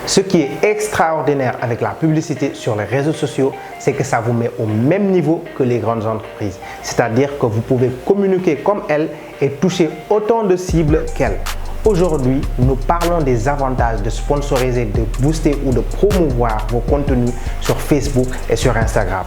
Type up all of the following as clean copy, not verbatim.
Ce qui est extraordinaire avec la publicité sur les réseaux sociaux, c'est que ça vous met au même niveau que les grandes entreprises. C'est-à-dire que vous pouvez communiquer comme elles et toucher autant de cibles qu'elles. Aujourd'hui, nous parlons des avantages de sponsoriser, de booster ou de promouvoir vos contenus sur Facebook et sur Instagram.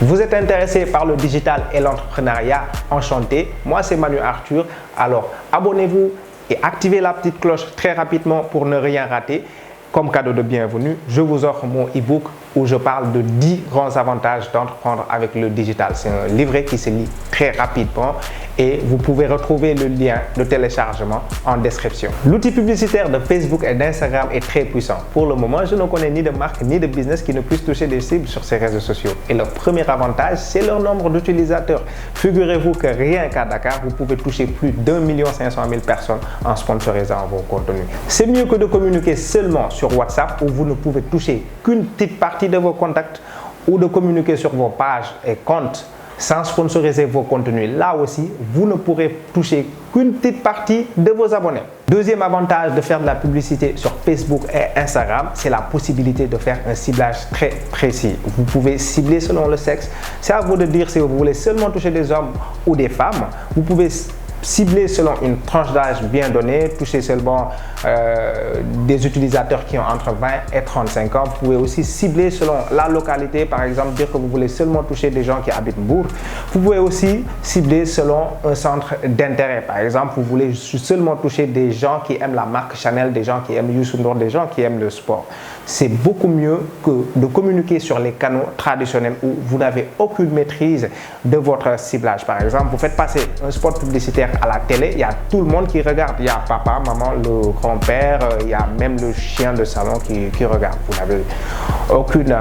Vous êtes intéressé par le digital et l'entrepreneuriat? Enchanté, moi c'est Manu Arthur. Alors abonnez-vous et activez la petite cloche très rapidement pour ne rien rater. Comme cadeau de bienvenue, je vous offre mon e-book où je parle de 10 grands avantages d'entreprendre avec le digital. C'est un livret qui se lit très rapidement et vous pouvez retrouver le lien de téléchargement en description. L'outil publicitaire de Facebook et d'Instagram est très puissant. Pour le moment, je ne connais ni de marque ni de business qui ne puisse toucher des cibles sur ces réseaux sociaux. Et le premier avantage, c'est leur nombre d'utilisateurs. Figurez-vous que rien qu'à Dakar, vous pouvez toucher plus d'1 500 000 personnes en sponsorisant vos contenus. C'est mieux que de communiquer seulement sur WhatsApp où vous ne pouvez toucher qu'une petite partie de vos contacts ou de communiquer sur vos pages et comptes sans sponsoriser vos contenus. Là aussi, vous ne pourrez toucher qu'une petite partie de vos abonnés. Deuxième avantage de faire de la publicité sur Facebook et Instagram, c'est la possibilité de faire un ciblage très précis. Vous pouvez cibler selon le sexe. C'est à vous de dire si vous voulez seulement toucher des hommes ou des femmes. Vous pouvez cibler selon une tranche d'âge bien donnée, toucher seulement des utilisateurs qui ont entre 20 et 35 ans. Vous pouvez aussi cibler selon la localité, par exemple dire que vous voulez seulement toucher des gens qui habitent Mbour. Vous pouvez aussi cibler selon un centre d'intérêt. Par exemple, vous voulez seulement toucher des gens qui aiment la marque Chanel, des gens qui aiment Youssou N'Dour, des gens qui aiment le sport. C'est beaucoup mieux que de communiquer sur les canaux traditionnels où vous n'avez aucune maîtrise de votre ciblage. Par exemple, vous faites passer un spot publicitaire à la télé, il y a tout le monde qui regarde. Il y a papa, maman, le grand-père, il y a même le chien de salon qui regarde. Vous n'avez aucune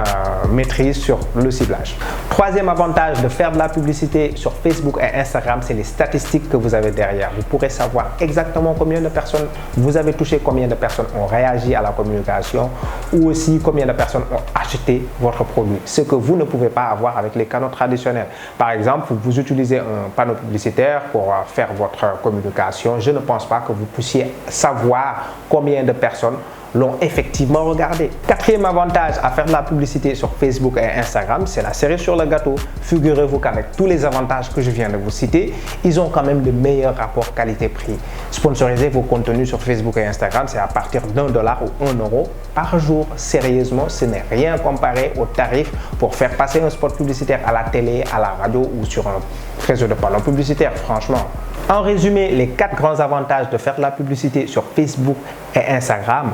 maîtrise sur le ciblage. Troisième avantage de faire de la publicité sur Facebook et Instagram, c'est les statistiques que vous avez derrière. Vous pourrez savoir exactement combien de personnes vous avez touché, combien de personnes ont réagi à la communication ou aussi combien de personnes ont acheté votre produit. Ce que vous ne pouvez pas avoir avec les canaux traditionnels. Par exemple, vous utilisez un panneau publicitaire pour faire votre communication. Je ne pense pas que vous puissiez savoir combien de personnes l'ont effectivement regardé. Quatrième avantage à faire de la publicité sur Facebook et Instagram, c'est la cerise sur le gâteau. Figurez-vous qu'avec tous les avantages que je viens de vous citer, ils ont quand même le meilleur rapport qualité-prix. Sponsoriser vos contenus sur Facebook et Instagram, c'est à partir d'1 $ ou 1 € par jour. Sérieusement, ce n'est rien comparé aux tarifs pour faire passer un spot publicitaire à la télé, à la radio ou sur un réseau de panneaux publicitaires, franchement. En résumé, les 4 grands avantages de faire de la publicité sur Facebook et Instagram.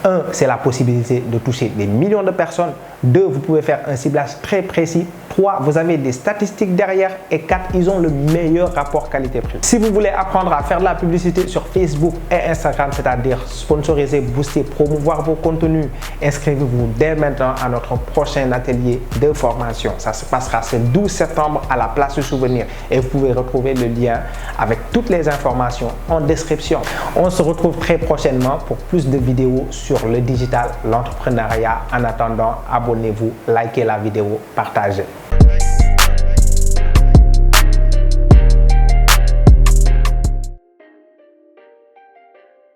1, c'est la possibilité de toucher des millions de personnes. 2, vous pouvez faire un ciblage très précis. 3, vous avez des statistiques derrière. Et 4, ils ont le meilleur rapport qualité-prix. Si vous voulez apprendre à faire de la publicité sur Facebook et Instagram, c'est-à-dire sponsoriser, booster, promouvoir vos contenus, inscrivez-vous dès maintenant à notre prochain atelier de formation. Ça se passera ce 12 septembre à la place du souvenir. Et vous pouvez retrouver le lien avec toutes les informations en description. On se retrouve très prochainement pour plus de vidéos sur le digital, l'entrepreneuriat. En attendant, abonnez-vous, likez la vidéo, partagez.